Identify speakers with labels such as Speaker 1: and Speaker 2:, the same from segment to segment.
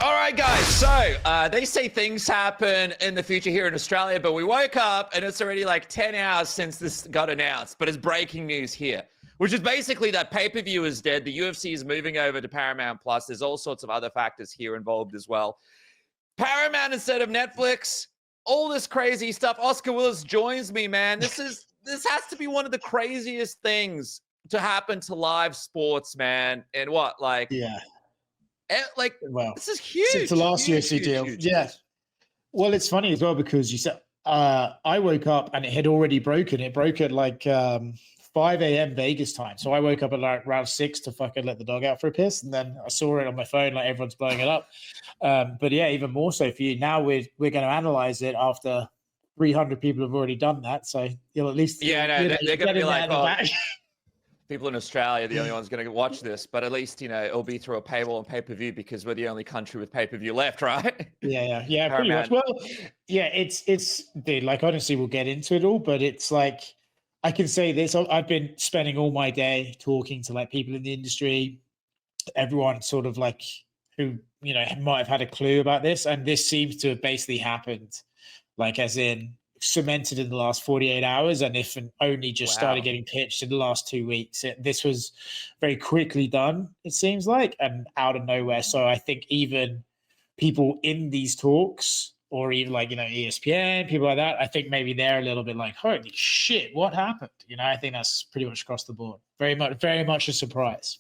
Speaker 1: All right, guys. So they say things happen in the future here in Australia, but we woke up and it's already like 10 hours since this got announced. But it's breaking news here, which is basically that pay-per-view is dead. The UFC is moving over to Paramount Plus. There's all sorts of other factors here involved as well. Paramount instead of Netflix, all this crazy stuff. Oscar Willis joins me, man. This has to be one of the craziest things to happen to live sports, man. And what, like,
Speaker 2: yeah.
Speaker 1: Like,
Speaker 2: well,
Speaker 1: this is huge.
Speaker 2: Since the last UFC deal. Yeah. Well, it's funny as well because you said I woke up and it had already broken. It broke at like 5 a.m. Vegas time. So I woke up at like around 6 to fucking let the dog out for a piss. And then I saw it on my phone, like everyone's blowing it up. But yeah, even more so for you. Now we're going to analyze it after 300 people have already done that. So you'll at least
Speaker 1: they're going to be like, oh, people in Australia are the only ones going to watch this, but at least, you know, it'll be through a paywall and pay-per-view because we're the only country with pay-per-view left, right?
Speaker 2: Yeah, pretty much. Well, yeah, it's dude, like, honestly, we'll get into it all, but it's like, I can say this, I've been spending all my day talking to like people in the industry, everyone sort of like who, you know, might have had a clue about this, and this seems to have basically happened, like as in cemented in the last 48 hours, and if only just started getting pitched in the last 2 weeks. This was very quickly done, it seems like, and out of nowhere. So I think even people in these talks, or even like, you know, ESPN, people like that, I think maybe they're a little bit like, holy shit, what happened? You know, I think that's pretty much across the board. Very much a surprise.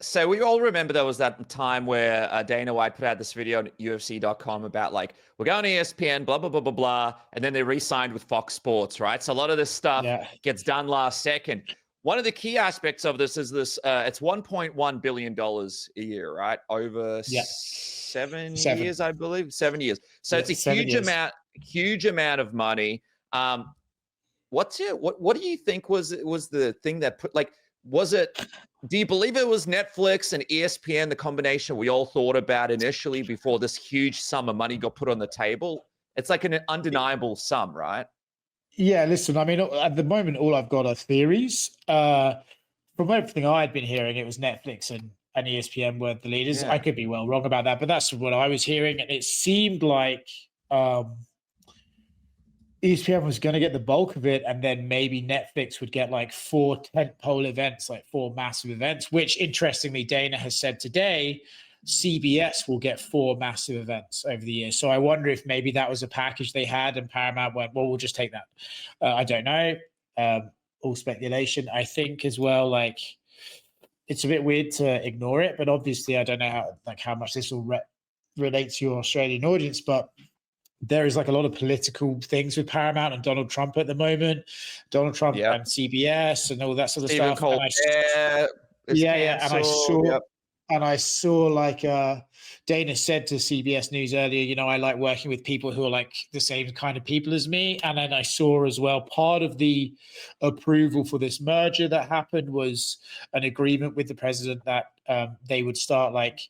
Speaker 1: So we all remember there was that time where Dana White put out this video on UFC.com about like, we're going to ESPN, blah, blah, blah, blah, blah. And then they re-signed with Fox Sports, right? So a lot of this stuff gets done last second. One of the key aspects of this is this, it's $1.1 billion a year, right? Over 7 years, I believe, 7 years. So it's a huge amount of money. What do you think was the thing that put, like, do you believe it was Netflix and ESPN, the combination we all thought about initially before this huge sum of money got put on the table? It's like an undeniable sum, right?
Speaker 2: Yeah, listen, I mean, at the moment, all I've got are theories. From everything I'd been hearing, it was Netflix and ESPN were the leaders. I could be well wrong about that, but that's what I was hearing. And it seemed like ESPN was going to get the bulk of it, and then maybe Netflix would get like 4 tentpole events, like 4 massive events, which interestingly, Dana has said today, CBS will get 4 massive events over the year. So I wonder if maybe that was a package they had and Paramount went, well, we'll just take that. I don't know. All speculation. I think as well, like, it's a bit weird to ignore it, but obviously I don't know how much this will relate to your Australian audience, but there is like a lot of political things with Paramount and Donald Trump at the moment. Donald Trump and CBS and all that sort of stuff. And I saw like Dana said to CBS News earlier, you know, I like working with people who are like the same kind of people as me. And then I saw as well, part of the approval for this merger that happened was an agreement with the president that they would start like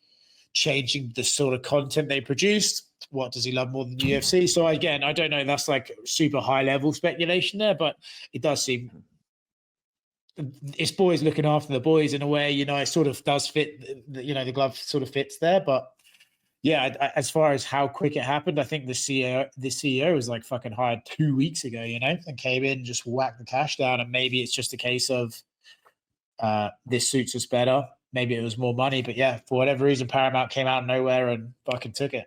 Speaker 2: changing the sort of content they produced. What does he love more than the UFC? So again, I don't know. That's like super high level speculation there, but it does seem it's boys looking after the boys in a way. You know, it sort of does fit. You know, the glove sort of fits there. But yeah, as far as how quick it happened, I think the CEO was like fucking hired 2 weeks ago. You know, and came in and just whacked the cash down. And maybe it's just a case of this suits us better. Maybe it was more money, but yeah, for whatever reason, Paramount came out of nowhere and fucking took it.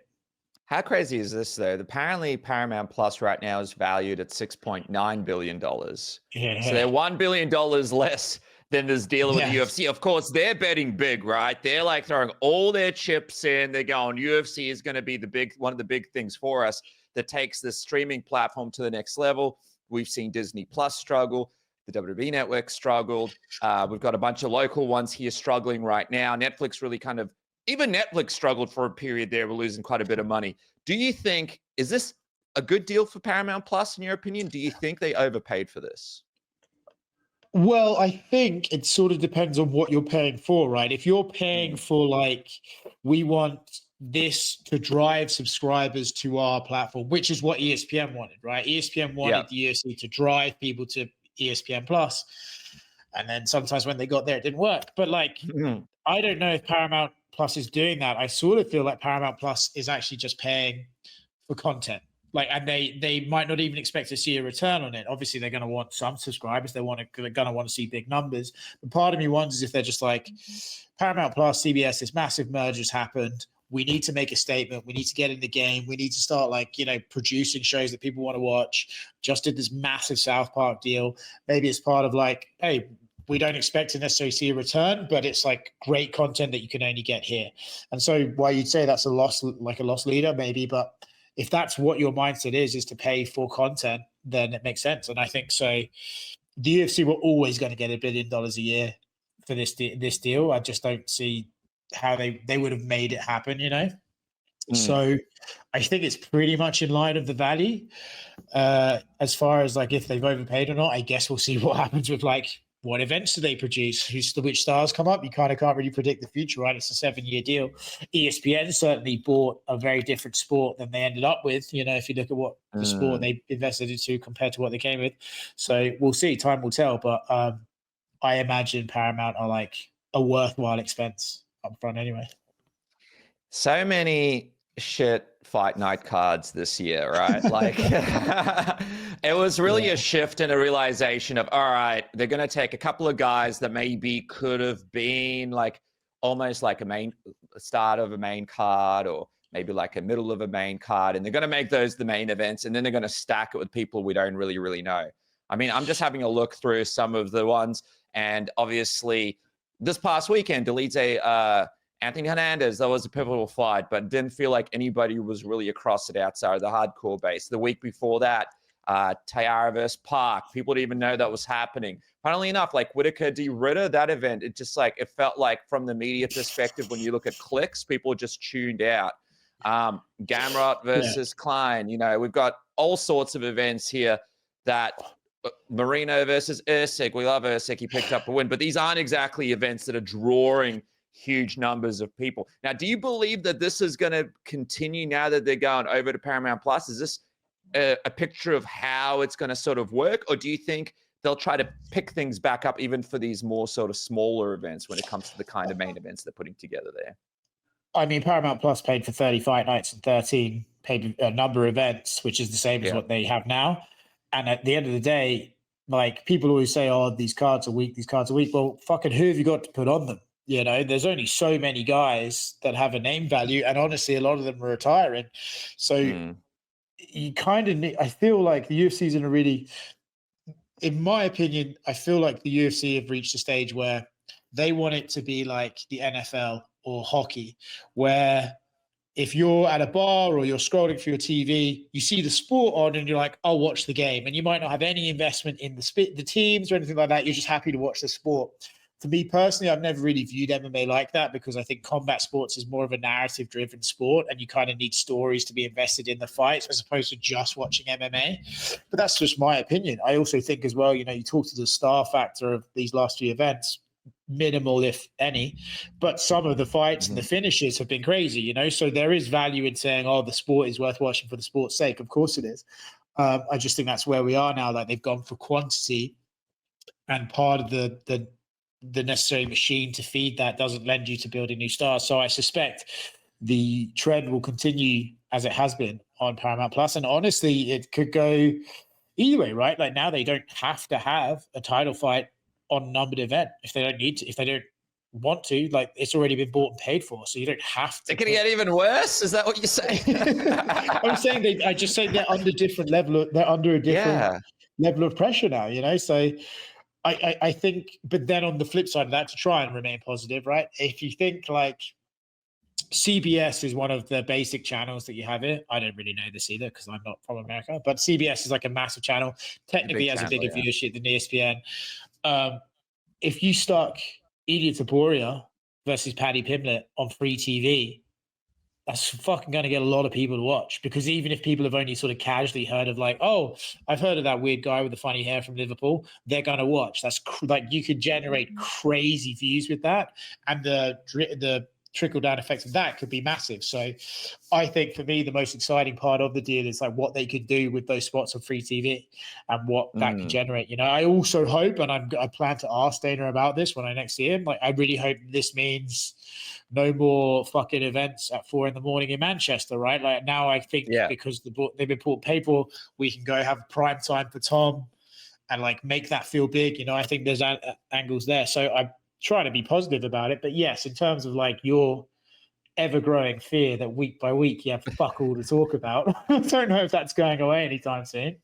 Speaker 1: How crazy is this, though? Apparently, Paramount Plus right now is valued at $6.9 billion. Yeah. So they're $1 billion less than this deal with the UFC. Of course, they're betting big, right? They're like throwing all their chips in. They're going, UFC is going to be one of the big things for us that takes this streaming platform to the next level. We've seen Disney Plus struggle. The WWE Network struggled. We've got a bunch of local ones here struggling right now. Netflix really even Netflix struggled for a period there. We're losing quite a bit of money. Do you think, is this a good deal for Paramount Plus in your opinion? Do you think they overpaid for this?
Speaker 2: Well, I think it sort of depends on what you're paying for, right? If you're paying for like, we want this to drive subscribers to our platform, which is what ESPN wanted, right? ESPN wanted the UFC to drive people to ESPN Plus. And then sometimes when they got there, it didn't work. But like, I don't know if Paramount Plus is doing that, I sort of feel like Paramount Plus is actually just paying for content. Like, and they might not even expect to see a return on it. Obviously, they're going to want some subscribers. They're going to want to see big numbers. But part of me wonders if they're just like, Paramount Plus, CBS, this massive merger's happened. We need to make a statement. We need to get in the game. We need to start, like, you know, producing shows that people want to watch. Just did this massive South Park deal. Maybe it's part of like, hey, we don't expect to necessarily see a return, but it's like great content that you can only get here. And so while you'd say that's a loss, like a loss leader, maybe, but if that's what your mindset is to pay for content, then it makes sense. And I think so. The UFC were always going to get $1 billion a year for this deal. I just don't see how they would have made it happen, you know? So I think it's pretty much in line of the value. As far as like if they've overpaid or not, I guess we'll see what happens with like what events do they produce, which stars come up. You kind of can't really predict the future, right? It's a 7-year deal. ESPN certainly bought a very different sport than they ended up with, you know, if you look at what the sport they invested into compared to what they came with. So we'll see, time will tell, but I imagine Paramount are like a worthwhile expense up front anyway.
Speaker 1: So many shit fight night cards this year, right? Like it was really a shift and a realization of, all right, they're going to take a couple of guys that maybe could have been like almost like a main start of a main card or maybe like a middle of a main card, and they're going to make those the main events, and then they're going to stack it with people we don't really know. I mean, I'm just having a look through some of the ones, and obviously this past weekend, deletes Anthony Hernandez. That was a pivotal fight, but didn't feel like anybody was really across it outside of the hardcore base. The week before that, Tayara versus Park. People didn't even know that was happening. Funnily enough, like Whitaker D. Ritter, that event, it just like, it felt like from the media perspective, when you look at clicks, people just tuned out. Gamrot versus Klein. You know, we've got all sorts of events here that Marino versus Usyk. We love Usyk. He picked up a win, but these aren't exactly events that are drawing huge numbers of people. Now, do you believe that this is going to continue now that they're going over to Paramount Plus? Is this a picture of how it's going to sort of work, or do you think they'll try to pick things back up even for these more sort of smaller events when it comes to the kind of main events they're putting together there?
Speaker 2: I mean, Paramount Plus paid for 30 fight nights and 13 paid a number of events, which is the same as what they have now. And at the end of the day, like, people always say, oh, these cards are weak, these cards are weak. Well, fucking who have you got to put on them? You know, there's only so many guys that have a name value, and honestly, a lot of them are retiring. So you kind of need, I feel like the UFC is in a really, in my opinion, I feel like the UFC have reached a stage where they want it to be like the NFL or hockey, where if you're at a bar or you're scrolling through your TV, you see the sport on and you're like, I'll watch the game. And you might not have any investment in the teams or anything like that. You're just happy to watch the sport. For me personally, I've never really viewed MMA like that, because I think combat sports is more of a narrative-driven sport, and you kind of need stories to be invested in the fights as opposed to just watching MMA. But that's just my opinion. I also think as well, you know, you talk to the star factor of these last few events, minimal, if any, but some of the fights and the finishes have been crazy, you know, so there is value in saying, oh, the sport is worth watching for the sport's sake. Of course it is. I just think that's where we are now. Like, they've gone for quantity, and part of the necessary machine to feed that doesn't lend you to building new stars. So I suspect the trend will continue as it has been on Paramount Plus. And honestly, it could go either way, right? Like, now they don't have to have a title fight on a numbered event if they don't need to, if they don't want to. Like, it's already been bought and paid for, so you don't have to.
Speaker 1: It can get even worse. Is that what you're saying?
Speaker 2: I'm saying I just say they're under different level. They're under a different level of pressure now, you know? So I think, but then on the flip side of that, to try and remain positive, right? If you think like CBS is one of the basic channels that you have here. I don't really know this either because I'm not from America, but CBS is like a massive channel. Technically has a bigger viewership than ESPN. If you stuck Ilia Topuria versus Paddy Pimblett on free TV, that's fucking going to get a lot of people to watch, because even if people have only sort of casually heard of like, oh, I've heard of that weird guy with the funny hair from Liverpool, they're going to watch. That's like, you could generate crazy views with that. And the trickle down effects of that could be massive. So I think for me, the most exciting part of the deal is like what they could do with those spots on free TV and what that could generate. You know, I also hope, and I plan to ask Dana about this when I next see him. Like, I really hope this means no more fucking events at 4 a.m. in Manchester, right? Like now I think because they've been bought paper, we can go have prime time for Tom and like make that feel big. You know, I think there's angles there. So I try to be positive about it. But yes, in terms of like your ever-growing fear that week by week you have fuck all to talk about, I don't know if that's going away anytime soon.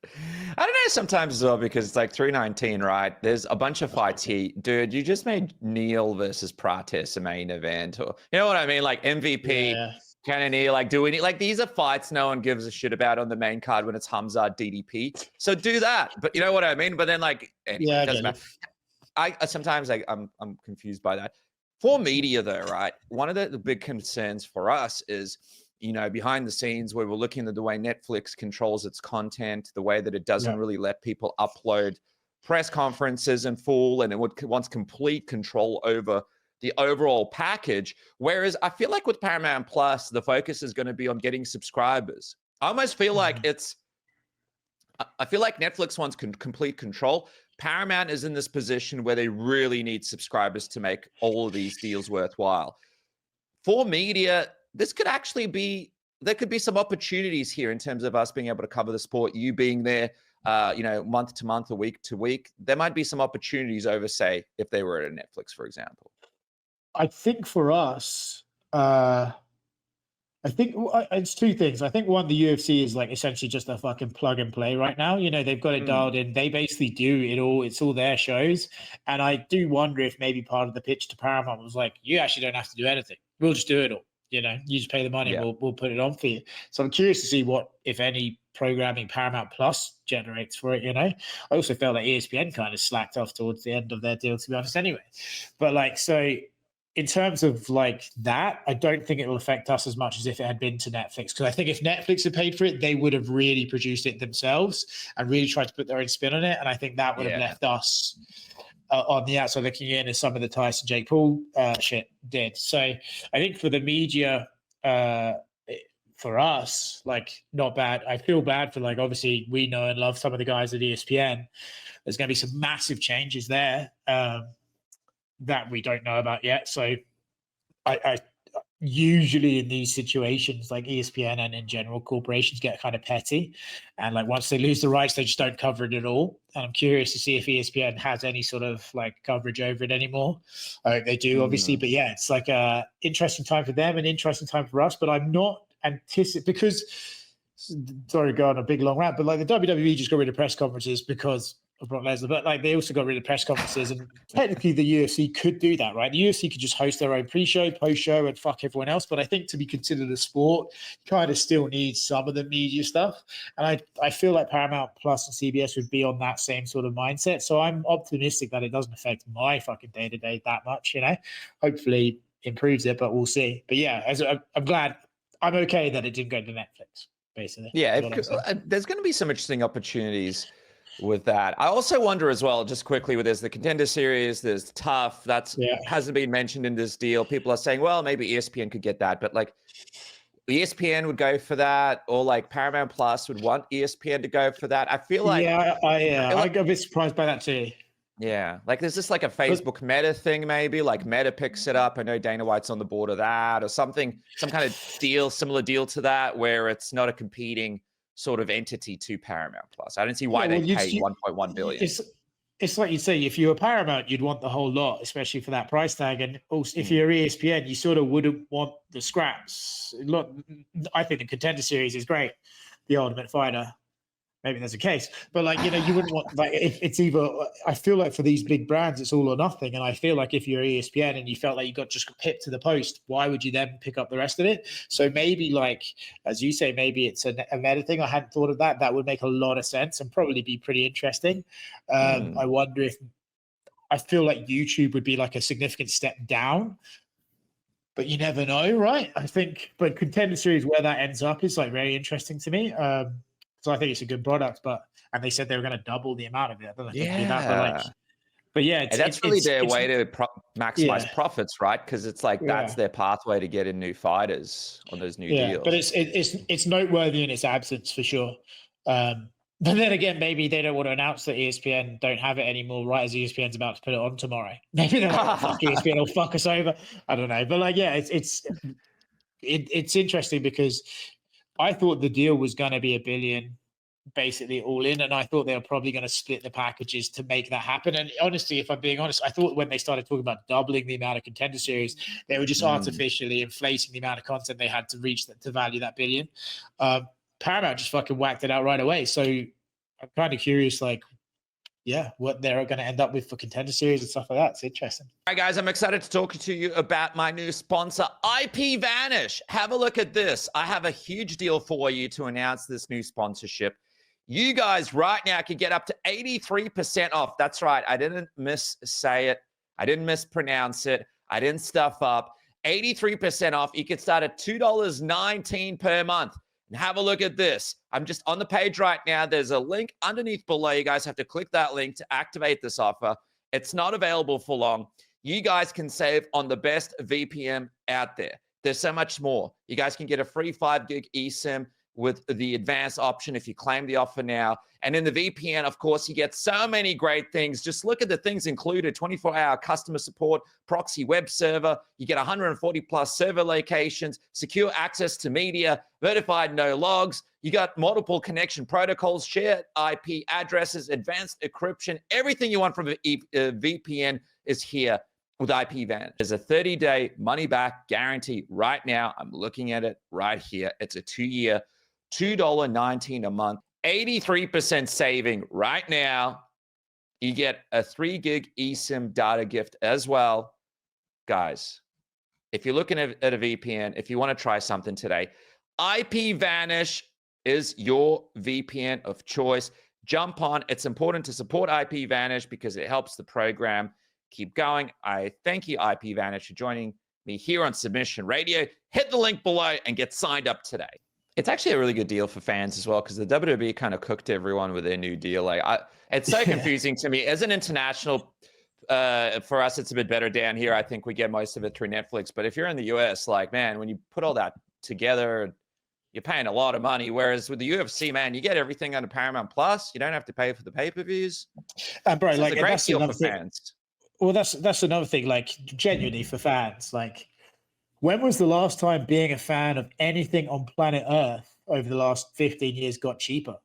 Speaker 1: I don't know sometimes as well, because it's like 319, right? There's a bunch of fights here. Dude, you just made Neil versus Pratis a main event. Or, you know what I mean? Like MVP, Cannonier, like do we need, like these are fights no one gives a shit about on the main card when it's Khamzat DDP. So do that. But you know what I mean? But then like, anyway, it doesn't matter. Sometimes I'm confused by that. For media though, right? One of the big concerns for us is, you know, behind the scenes where we're looking at the way Netflix controls its content, the way that it doesn't really let people upload press conferences in full, and it wants complete control over the overall package. Whereas I feel like with Paramount Plus, the focus is going to be on getting subscribers. I almost feel like I feel like Netflix wants complete control. Paramount is in this position where they really need subscribers to make all of these deals worthwhile. For media, this could actually be, there could be some opportunities here in terms of us being able to cover the sport, you being there, you know, month to month or week to week. There might be some opportunities over, say, if they were at a Netflix, for example.
Speaker 2: I think for us, I think it's two things. I think one, the UFC is like essentially just a fucking plug and play right now. You know, they've got it dialed in. They basically do it all. It's all their shows. And I do wonder if maybe part of the pitch to Paramount was like, you actually don't have to do anything. We'll just do it all. You know, you just pay the money. We'll put it on for you. So I'm curious to see what, if any, programming Paramount Plus generates for it. You know, I also felt like ESPN kind of slacked off towards the end of their deal, to be honest, anyway. But like, so in terms of like that, I don't think it will affect us as much as if it had been to Netflix. Because I think if Netflix had paid for it, they would have really produced it themselves and really tried to put their own spin on it. And I think that would have left us on the outside looking in, as some of the Tyson Jake Paul shit did. So I think for the media, for us, like, not bad. I feel bad for, like, obviously we know and love some of the guys at ESPN. There's going to be some massive changes there that we don't know about yet. So I usually in these situations, like ESPN and in general, corporations get kind of petty. And like once they lose the rights, they just don't cover it at all. And I'm curious to see if ESPN has any sort of like coverage over it anymore. I hope they do, obviously. But yeah, it's like a interesting time for them, an interesting time for us. But I'm not anticipating, because, sorry to go on a big long rant, but like the WWE just got rid of press conferences because of Brock Lesnar, but like they also got rid of press conferences, and technically the UFC could do that, right? The UFC could just host their own pre-show, post-show, and fuck everyone else. But I think to be considered a sport, you kind of still need some of the media stuff. And I feel like Paramount Plus and CBS would be on that same sort of mindset. So I'm optimistic that it doesn't affect my fucking day-to-day that much, you know? Hopefully improves it, but we'll see. But yeah, I'm glad, I'm okay that it didn't go to Netflix, basically.
Speaker 1: Yeah, there's going to be some interesting opportunities with that. I also wonder as well, just quickly, there's the Contender Series, there's Tough, hasn't been mentioned in this deal. People are saying, well, maybe ESPN could get that, but like ESPN would go for that, or like Paramount Plus would want ESPN to go for that. I feel like
Speaker 2: I got a bit surprised by that too.
Speaker 1: Yeah, like there's just like a Facebook Meta thing, maybe like Meta picks it up. I know Dana White's on the board of that, or something, some kind of deal, similar deal to that, where it's not a competing sort of entity to Paramount Plus. I don't see why they pay 1.1 billion.
Speaker 2: It's like you say, if you were Paramount, you'd want the whole lot, especially for that price tag. And also, if you're ESPN, you sort of wouldn't want the scraps. Look, I think the Contender Series is great. The Ultimate Fighter, maybe there's a case, but like, you know, you wouldn't want, like, if it's either, I feel like for these big brands, it's all or nothing. And I feel like if you're ESPN and you felt like you got just pipped to the post, why would you then pick up the rest of it? So maybe, like, as you say, maybe it's a meta thing. I hadn't thought of that. That would make a lot of sense and probably be pretty interesting. I wonder if, I feel like YouTube would be like a significant step down, but you never know, right? I think, but Contender Series, where that ends up is like very interesting to me. So I think it's a good product, and they said they were going to double the amount of it. I don't know if they do that, but like, But yeah,
Speaker 1: and that's really their way to maximize profits, right? Because it's like that's their pathway to get in new fighters on those new deals.
Speaker 2: But it's noteworthy in its absence for sure. But then again, maybe they don't want to announce that ESPN don't have it anymore, right as ESPN's about to put it on tomorrow. Maybe they're like, fuck ESPN, will fuck us over. I don't know. But like, yeah, it's interesting because I thought the deal was going to be $1 billion, basically all in, and I thought they were probably going to split the packages to make that happen. And honestly, if I'm being honest, I thought when they started talking about doubling the amount of Contender Series, they were just artificially inflating the amount of content they had to reach to value that $1 billion. Paramount just fucking whacked it out right away. So I'm kind of curious, like, what they're going to end up with for Contender Series and stuff like that. It's interesting.
Speaker 1: All right, guys, I'm excited to talk to you about my new sponsor, IP Vanish. Have a look at this. I have a huge deal for you to announce this new sponsorship. You guys right now can get up to 83% off. That's right. I didn't missay it. I didn't mispronounce it. I didn't stuff up. 83% off. You can start at $2.19 per month. And have a look at this. I'm just on the page right now. There's a link underneath below. You guys have to click that link to activate this offer. It's not available for long. You guys can save on the best VPN out there. There's so much more. You guys can get a free 5 gig eSIM with the advanced option if you claim the offer now. And in the VPN, of course, you get so many great things. Just look at the things included: 24-hour customer support, proxy web server. You get 140 plus server locations, secure access to media, verified no logs. You got multiple connection protocols, shared IP addresses, advanced encryption. Everything you want from a VPN is here with IP Vanish. There's a 30-day money-back guarantee right now. I'm looking at it right here. It's a 2-year, $2.19 a month, 83% saving right now. You get a 3 gig eSIM data gift as well. Guys, if you're looking at a VPN, if you want to try something today, IP Vanish is your VPN of choice. Jump on. It's important to support IP Vanish because it helps the program keep going. I thank you, IP Vanish, for joining me here on Submission Radio. Hit the link below and get signed up today. It's actually a really good deal for fans as well, because the WWE kind of cooked everyone with their new deal. It's so confusing to me. As an international, for us, it's a bit better down here. I think we get most of it through Netflix. But if you're in the US, like, man, when you put all that together, you're paying a lot of money. Whereas with the UFC, man, you get everything under Paramount Plus. You don't have to pay for the pay-per-views.
Speaker 2: Bro,
Speaker 1: so like, it's a great deal for fans.
Speaker 2: Well, that's another thing. Like, genuinely for fans, like, when was the last time being a fan of anything on planet Earth over the last 15 years got cheaper?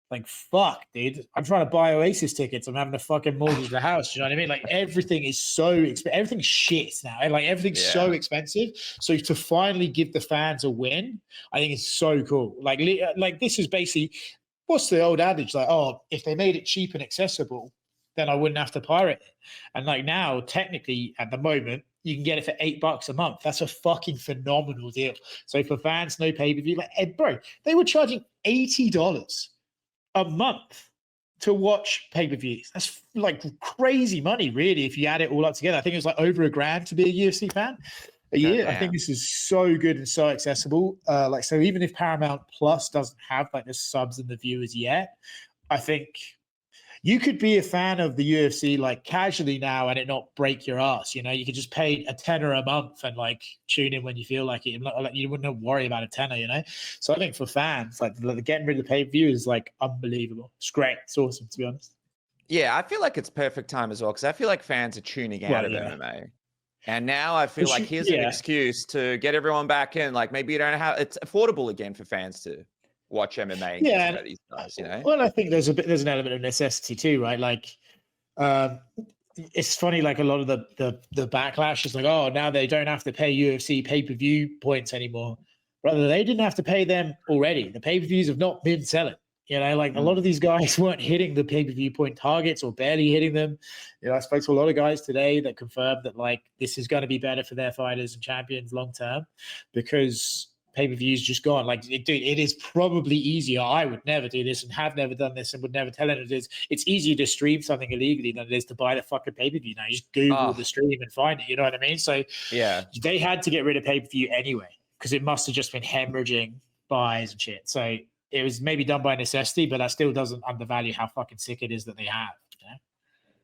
Speaker 2: Like, fuck, dude. I'm trying to buy Oasis tickets. I'm having to fucking mortgage the house. You know what I mean? Like, everything is so expensive. Everything's shit now. Like, everything's so expensive. So to finally give the fans a win, I think it's so cool. Like this is basically, what's the old adage? Like, oh, if they made it cheap and accessible, then I wouldn't have to pirate it. And like now, technically, at the moment, you can get it for $8 a month. That's a fucking phenomenal deal. So for fans, no pay-per-view. Like, bro, they were charging $80 a month to watch pay-per-views. That's like crazy money, really, if you add it all up together. I think it was like over $1,000 to be a UFC fan a year. I think this is so good and so accessible. So even if Paramount Plus doesn't have like the subs and the viewers yet, I think you could be a fan of the UFC like casually now and it not break your ass. You know, you could just pay a $10 a month and like tune in when you feel like it. Like, you wouldn't worry about a $10, you know? So I think for fans, like getting rid of the pay-per-view is like unbelievable. It's great. It's awesome, to be honest.
Speaker 1: Yeah, I feel like it's perfect time as well, because I feel like fans are tuning out of MMA. And now I feel like here's an excuse to get everyone back in. Like, maybe you don't have, it's affordable again for fans to watch MMA. And these guys, you know?
Speaker 2: Well, I think there's an element of necessity too, right? Like, it's funny, like a lot of the backlash is like, oh, now they don't have to pay UFC pay-per-view points anymore. Rather, they didn't have to pay them already. The pay-per-views have not been selling. You know, like a lot of these guys weren't hitting the pay-per-view point targets or barely hitting them. You know, I spoke to a lot of guys today that confirmed that like this is going to be better for their fighters and champions long term, because pay-per-view is just gone. Like, dude, it is probably easier. I would never do this and have never done this and would never tell anyone it is. It's easier to stream something illegally than it is to buy the fucking pay-per-view now. You just Google the stream and find it. You know what I mean? So yeah, they had to get rid of pay-per-view anyway, because it must have just been hemorrhaging buys and shit. So it was maybe done by necessity, but that still doesn't undervalue how fucking sick it is that they have. You know?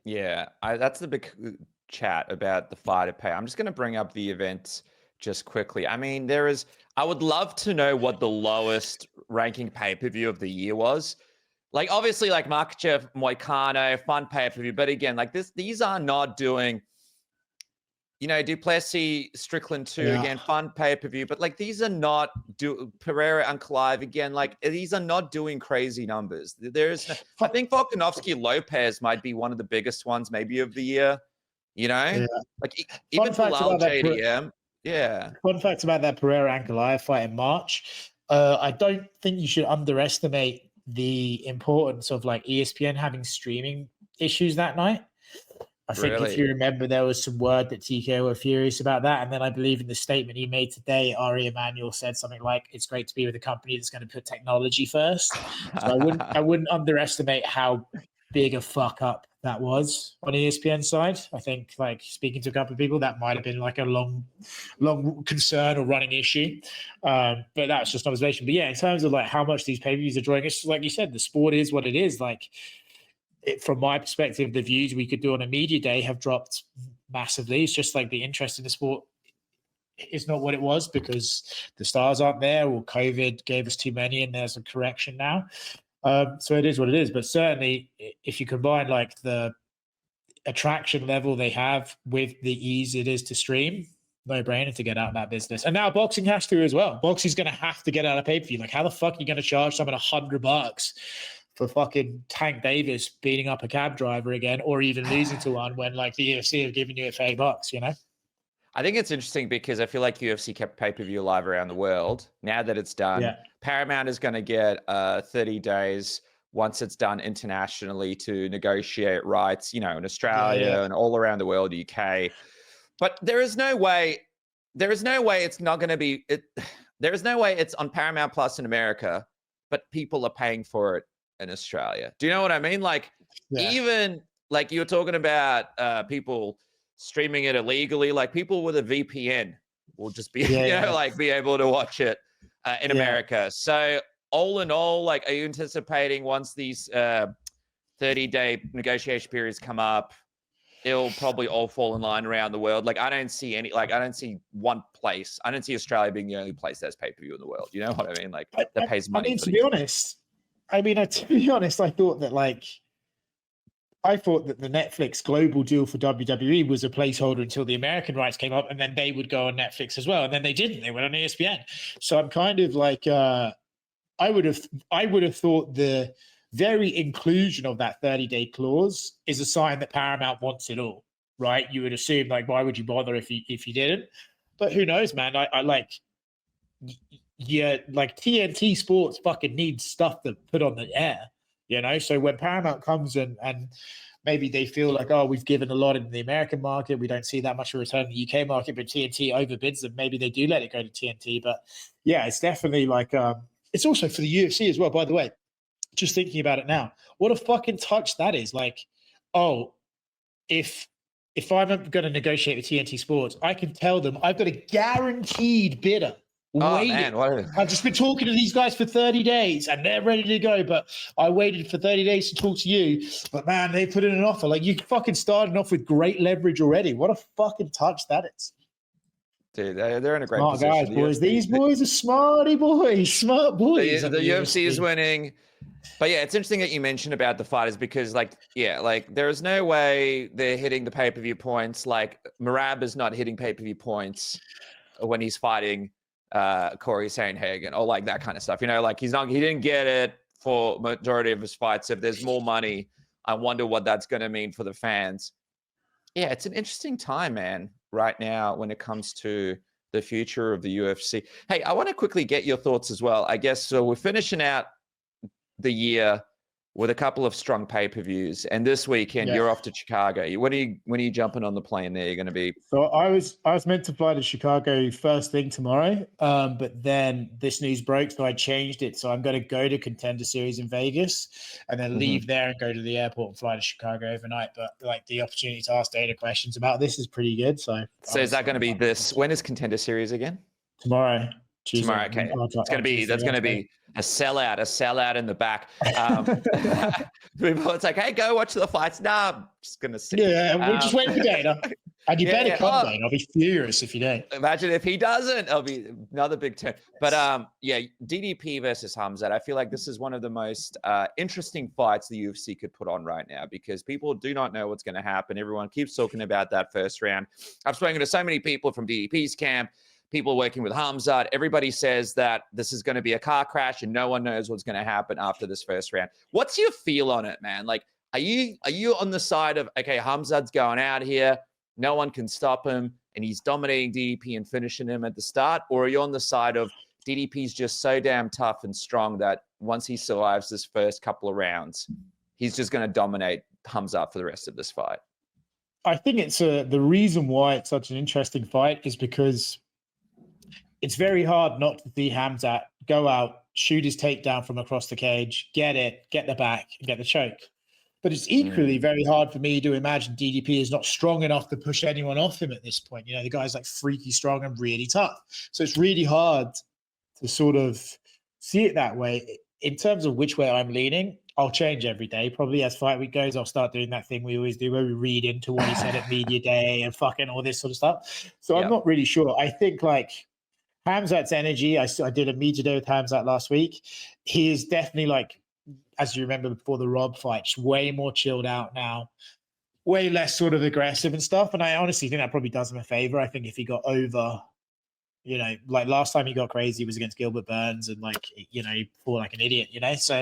Speaker 1: Yeah, that's the big chat about the fighter pay. I'm just going to bring up the event just quickly. I mean, I would love to know what the lowest ranking pay-per-view of the year was. Like, obviously, like Makhachev, Moicano, fun pay-per-view. But again, like these are not doing, Du Plessis, Strickland 2, again, fun pay-per-view. But like, these are not Pereira Ankalaev, again, like these are not doing crazy numbers. I think Volkanovski Lopez might be one of the biggest ones maybe of the year, like even Bilal JDM.
Speaker 2: Fun fact about that Pereira Ankalaev fight in March. I don't think you should underestimate the importance of like ESPN having streaming issues that night. I think if you remember, there was some word that TKO were furious about that. And then I believe in the statement he made today, Ari Emanuel said something like, it's great to be with a company that's going to put technology first. So I wouldn't underestimate how big a fuck up that was on ESPN side. I think, like, speaking to a couple of people, that might have been like a long concern or running issue. But that's just an observation. But yeah, in terms of like how much these pay-per-views are drawing, it's like you said, the sport is what it is. Like, from my perspective, the views we could do on a media day have dropped massively. It's just like the interest in the sport is not what it was because the stars aren't there, or COVID gave us too many and there's a correction now. So it is what it is. But certainly if you combine like the attraction level they have with the ease it is to stream, no brainer to get out of that business. And now boxing has to as well. Boxing's going to have to get out of pay-per-view. Like, how the fuck are you going to charge someone $100 for fucking Tank Davis beating up a cab driver again, or even losing to one when like the UFC have given you it for $8,
Speaker 1: I think it's interesting because I feel like UFC kept pay-per-view alive around the world. Now that it's done, Paramount is going to get 30 days once it's done internationally to negotiate rights, in Australia and all around the world, UK. But there is no way it's not going to be there is no way it's on Paramount Plus in America, but people are paying for it in Australia. Do you know what I mean? Like, even like you were talking about people streaming it illegally, like people with a VPN will just be, like be able to watch it in America. So all in all, like, are you anticipating once these 30-day negotiation periods come up, it'll probably all fall in line around the world? Like, I don't see one place. I don't see Australia being the only place that's pay-per-view in the world. You know what I mean? Like, that pays money.
Speaker 2: To be honest, I thought that the Netflix global deal for WWE was a placeholder until the American rights came up, and then they would go on Netflix as well. And then they didn't. They went on ESPN. So I'm kind of like, I would have thought the very inclusion of that 30-day clause is a sign that Paramount wants it all, right? You would assume, like, why would you bother if you didn't? But who knows, man? I like TNT Sports fucking needs stuff to put on the air, So when Paramount comes and maybe they feel like, oh, we've given a lot in the American market, we don't see that much of a return in the UK market, but TNT overbids them, maybe they do let it go to TNT. But yeah, it's definitely like, it's also for the UFC as well, by the way. Just thinking about it now, what a fucking touch that is. Like, oh, if I'm going to negotiate with TNT Sports, I can tell them I've got a guaranteed bidder. I've just been talking to these guys for 30 days and they're ready to go, but I waited for 30 days to talk to you. But man, they put in an offer. Like, you fucking started off with great leverage already. What a fucking touch that is.
Speaker 1: Dude, they're in a great
Speaker 2: position.
Speaker 1: Guys,
Speaker 2: boys. These boys are smarty boys, smart boys.
Speaker 1: The UFC is winning. But yeah, it's interesting that you mentioned about the fighters because, like, there is no way they're hitting the pay-per-view points. Like, Merab is not hitting pay-per-view points when he's fighting Corey Sandhagen or like that kind of stuff. Like, he didn't get it for majority of his fights. If there's more money, I wonder what that's going to mean for the fans. Yeah, it's an interesting time, man, right now when it comes to the future of the UFC. Hey, I want to quickly get your thoughts as well. I guess so. We're finishing out the year with a couple of strong pay-per-views, and this weekend you're off to Chicago. When are you jumping on the plane there? You're going to be.
Speaker 2: So I was meant to fly to Chicago first thing tomorrow, but then this news broke, so I changed it. So I'm going to go to Contender Series in Vegas, and then leave there and go to the airport and fly to Chicago overnight. But like, the opportunity to ask Dana questions about this is pretty good. So
Speaker 1: is that going to be this? When is Contender Series again?
Speaker 2: Tomorrow.
Speaker 1: Tomorrow, okay. It's going to be, that's going to be a sellout in the back. It's like, hey, go watch the fights. Nah, I'm just going to see.
Speaker 2: Yeah, we're just waiting for Dana. And you better come, Dana. I'll be furious if you don't.
Speaker 1: Imagine if he doesn't. It'll be another big turn. But yeah, DDP versus Khamzat. I feel like this is one of the most interesting fights the UFC could put on right now because people do not know what's going to happen. Everyone keeps talking about that first round. I've spoken to so many people from DDP's camp, people working with Khamzat. Everybody says that this is going to be a car crash and no one knows what's going to happen after this first round. What's your feel on it, man? Like, are you on the side of, okay, Khamzat's going out here, no one can stop him, and he's dominating DDP and finishing him at the start? Or are you on the side of DDP's just so damn tough and strong that once he survives this first couple of rounds, he's just going to dominate Khamzat for the rest of this fight?
Speaker 2: I think it's the reason why it's such an interesting fight is because it's very hard not to see Khamzat go out, shoot his takedown from across the cage, get it, get the back, and get the choke. But it's equally very hard for me to imagine DDP is not strong enough to push anyone off him at this point. You know, the guy's like freaky strong and really tough. So it's really hard to sort of see it that way. In terms of which way I'm leaning, I'll change every day. Probably as fight week goes, I'll start doing that thing we always do where we read into what he said at media day and fucking all this sort of stuff. So I'm not really sure. I think like Khamzat's energy, I did a media day with Khamzat last week. He is definitely like, as you remember before the Rob fight, just way more chilled out now, way less sort of aggressive and stuff. And I honestly think that probably does him a favor. I think if he got over, you know, like last time he got crazy was against Gilbert Burns and like, you know, he fought like an idiot, you know? So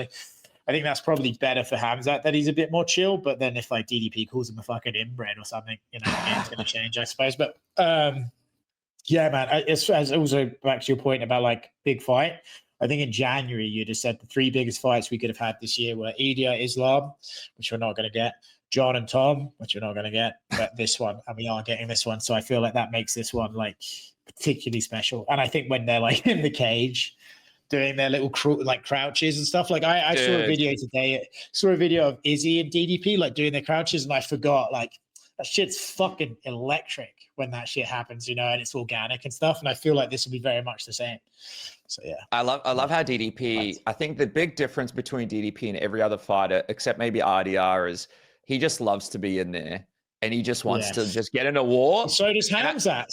Speaker 2: I think that's probably better for Khamzat that he's a bit more chill. But then if like DDP calls him a fucking inbred or something, you know, the game's going to change, I suppose. But yeah, man, as also back to your point about like big fight, I think in January, you just said the three biggest fights we could have had this year were Ilya, Islam, which we're not going to get, John and Tom, which we're not going to get, but this one, and we are getting this one. So I feel like that makes this one like particularly special. And I think when they're like in the cage doing their little like crouches and stuff, like I saw a video today, of Izzy and DDP like doing their crouches, and I forgot like that shit's fucking electric when that shit happens, you know, and it's organic and stuff. And I feel like this will be very much the same. So yeah, I love
Speaker 1: how DDP. I think the big difference between DDP and every other fighter, except maybe RDR, is he just loves to be in there and he just wants to just get in a war.
Speaker 2: So does Khamzat.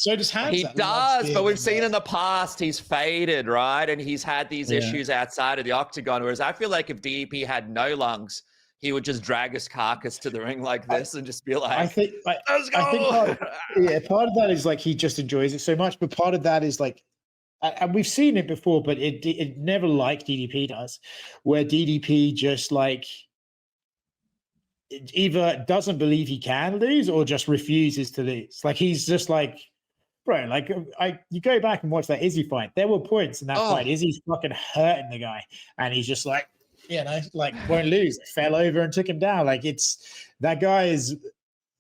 Speaker 1: He does, but we've seen in the past he's faded, right? And he's had these issues outside of the octagon. Whereas I feel like if DDP had no lungs, he would just drag his carcass to the ring like this and just be like, let's go.
Speaker 2: I think part of that is like he just enjoys it so much, but part of that is like, and we've seen it before, but it never like DDP does, where DDP just like either doesn't believe he can lose or just refuses to lose. Like he's just like, bro, like you go back and watch that Izzy fight. There were points in that fight. Izzy's fucking hurting the guy, and he's just like, you know, like won't lose. Fell over and took him down. Like that guy is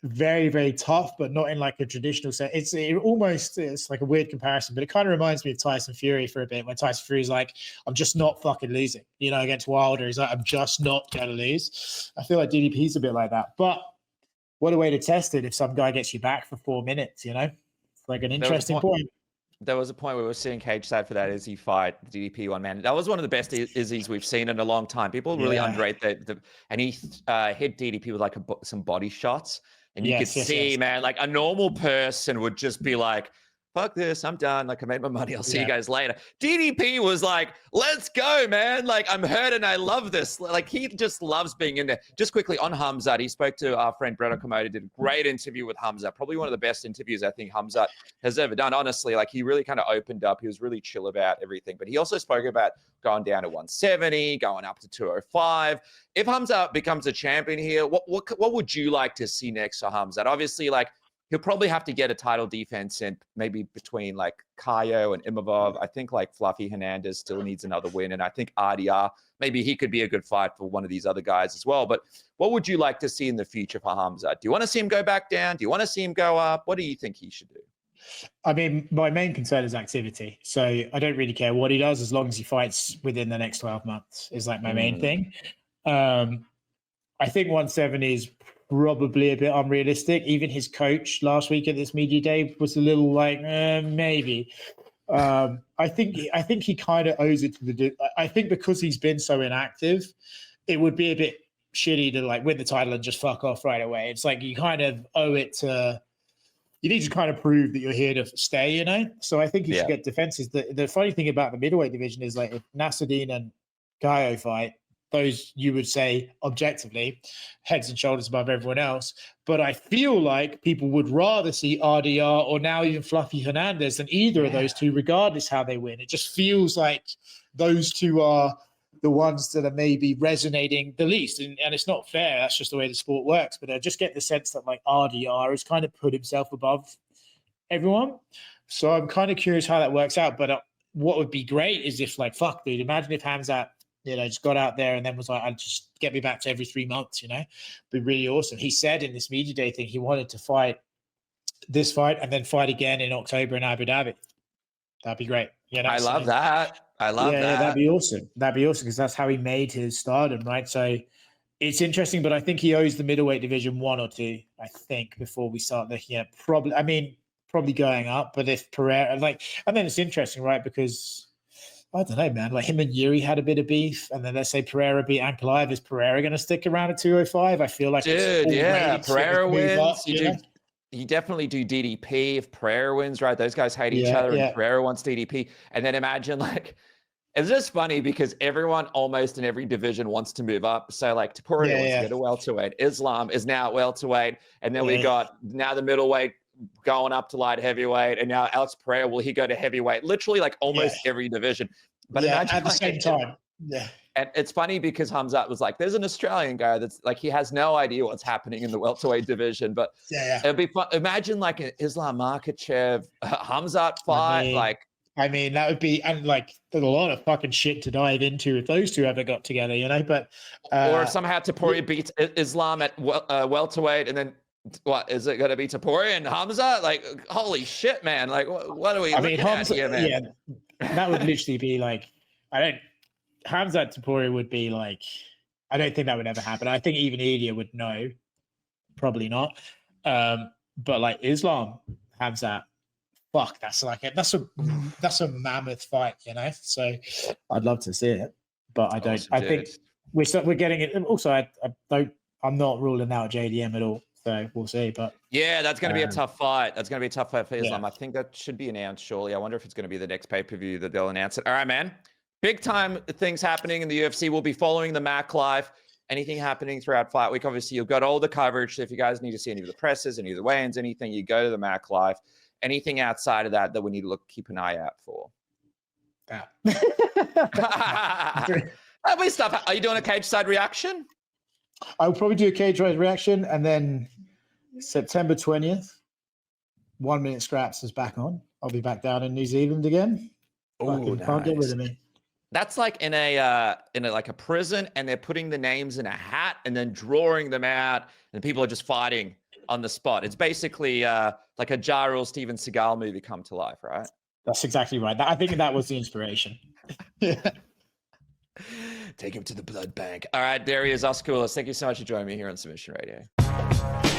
Speaker 2: very, very tough, but not in like a traditional sense. It's like a weird comparison, but it kind of reminds me of Tyson Fury for a bit, when Tyson Fury's like, I'm just not fucking losing, you know, against Wilder. He's like, I'm just not going to lose. I feel like DDP's a bit like that, but what a way to test it if some guy gets you back for 4 minutes, you know? It's like an interesting point.
Speaker 1: There was a point where we were seeing cage side for that Izzy fight, the DDP one, man. That was one of the best Izzy's we've seen in a long time. People really underrate that. And he hit DDP with like some body shots. And you could see, man, like a normal person would just be like, fuck this, I'm done. Like, I made my money. I'll see you guys later. DDP was like, let's go, man. Like, I'm hurt and I love this. Like, he just loves being in there. Just quickly on Khamzat, he spoke to our friend Brett Komodo, did a great interview with Khamzat. Probably one of the best interviews I think Khamzat has ever done. Honestly, like, he really kind of opened up. He was really chill about everything. But he also spoke about going down to 170, going up to 205. If Khamzat becomes a champion here, what would you like to see next for Khamzat? Obviously, like, he'll probably have to get a title defense in maybe between like Kayo and Imavov. I think like Fluffy Hernandez still needs another win. And I think RDR, maybe he could be a good fight for one of these other guys as well. But what would you like to see in the future for Khamzat? Do you want to see him go back down? Do you want to see him go up? What do you think he should do?
Speaker 2: I mean, my main concern is activity. So I don't really care what he does as long as he fights within the next 12 months is like my main thing. I think 170 is probably a bit unrealistic. Even his coach last week at this media day was a little like, maybe. I think he kind of owes it to the. I think because he's been so inactive, it would be a bit shitty to like win the title and just fuck off right away. It's like you kind of owe it to. You need to kind of prove that you're here to stay, you know. So I think you should get defenses. The funny thing about the middleweight division is like if Nasruddin and Gaio fight, those you would say objectively heads and shoulders above everyone else. But I feel like people would rather see RDR or now even Fluffy Hernandez than either of those two, regardless how they win. It just feels like those two are the ones that are maybe resonating the least. And it's not fair. That's just the way the sport works. But I just get the sense that like RDR has kind of put himself above everyone. So I'm kind of curious how that works out. But what would be great is if like, fuck, dude, imagine if Khamzat, you know, just got out there and then was like, I'll just get me back to every 3 months, you know, be really awesome. He said in this media day thing, he wanted to fight this fight and then fight again in October in Abu Dhabi. That'd be great. Yeah,
Speaker 1: I love that. I love that.
Speaker 2: Yeah, that'd be awesome. That'd be awesome because that's how he made his stardom, right? So it's interesting, but I think he owes the middleweight division 1 or 2, I think, before we start looking at probably going up. But if Pereira, like, and then it's interesting, right? Because I don't know, man. Like him and Yuri had a bit of beef, and then let's say Pereira beat Ankalaev. Is Pereira going to stick around at 205? I feel like,
Speaker 1: dude, yeah, Pereira wins. Up, you definitely do DDP if Pereira wins, right? Those guys hate each other, and Pereira wants DDP. And then imagine like, it's just funny because everyone almost in every division wants to move up. So like Topuria wants to go to welterweight. Islam is now at welterweight, and then we got now the middleweight going up to light heavyweight, and now Alex Pereira, will he go to heavyweight? Literally like almost every division. But imagine
Speaker 2: at the same time. Yeah.
Speaker 1: And it's funny because Khamzat was like, there's an Australian guy that's like, he has no idea what's happening in the welterweight division, but it'd be fun. Imagine like an Islam Makhachev, Khamzat fight.
Speaker 2: I mean, that would be, and like, there's a lot of fucking shit to dive into if those two ever got together, you know, but.
Speaker 1: Or if somehow Topuria beats Islam at welterweight, and then what, is it going to be Topuria and Khamzat? Like, holy shit, man. Like, what are we looking at here, man?
Speaker 2: Yeah, that would literally be like, Khamzat Topuria would be like, I don't think that would ever happen. I think even Ilya would know, probably not. But like Islam, Khamzat, fuck, that's a mammoth fight, you know. So I'd love to see it, but I don't. Awesome, I think we're getting it. Also, I'm not ruling out JDM at all. So we'll see. But
Speaker 1: yeah, that's going to be a tough fight. That's going to be a tough fight for Islam. I think that should be announced shortly. I wonder if it's going to be the next pay-per-view that they'll announce it. All right, man. Big time things happening in the UFC. We'll be following the MAC live. Anything happening throughout Fight Week. Obviously, you've got all the coverage. So if you guys need to see any of the presses, any of the weigh-ins, anything, you go to the MAC live. Anything outside of that we need to keep an eye out for. Stuff. Are you doing a cage side reaction?
Speaker 2: I'll probably do a cage side reaction, and then September 20th, 1 Minute Scraps is back on. I'll be back down in New Zealand again. Oh, nice. Can't get rid of me.
Speaker 1: That's like in a like a prison, and they're putting the names in a hat and then drawing them out, and people are just fighting on the spot. It's basically like a Ja Rule Steven Seagal movie come to life, right?
Speaker 2: That's exactly right. I think that was the inspiration.
Speaker 1: Take him to the blood bank. All right, there he is, Oscar Willis. Thank you so much for joining me here on Submission Radio.